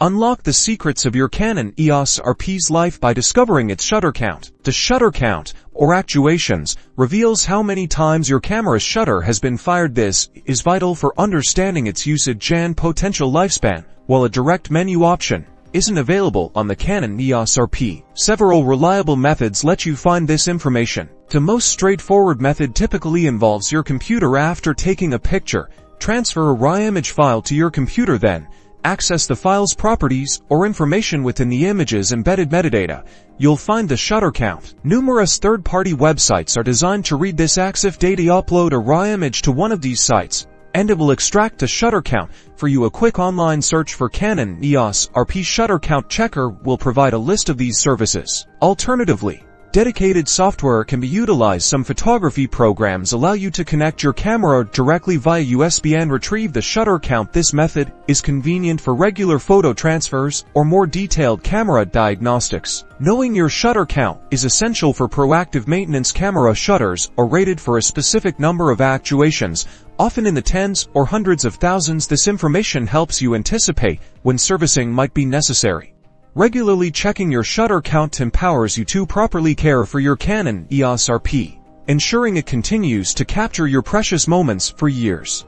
Unlock the secrets of your Canon EOS RP's life by discovering its shutter count. The shutter count, or actuations, reveals how many times your camera's shutter has been fired. This is vital for understanding its usage and potential lifespan. While a direct menu option isn't available on the Canon EOS RP, several reliable methods let you find this information. The most straightforward method typically involves your computer. After taking a picture, transfer a RAW image file to your computer, then access the file's properties or information within the image's embedded metadata. You'll find the shutter count. Numerous third-party websites are designed to read this EXIF data. Upload a RAW image to one of these sites, and it will extract a shutter count for you. A quick online search for Canon EOS RP shutter count checker will provide a list of these services. Alternatively, dedicated software can be utilized. Some photography programs allow you to connect your camera directly via USB and retrieve the shutter count. This method is convenient for regular photo transfers or more detailed camera diagnostics. Knowing your shutter count is essential for proactive maintenance. Camera shutters are rated for a specific number of actuations, often in the tens or hundreds of thousands. This information helps you anticipate when servicing might be necessary. Regularly checking your shutter count empowers you to properly care for your Canon EOS RP, ensuring it continues to capture your precious moments for years.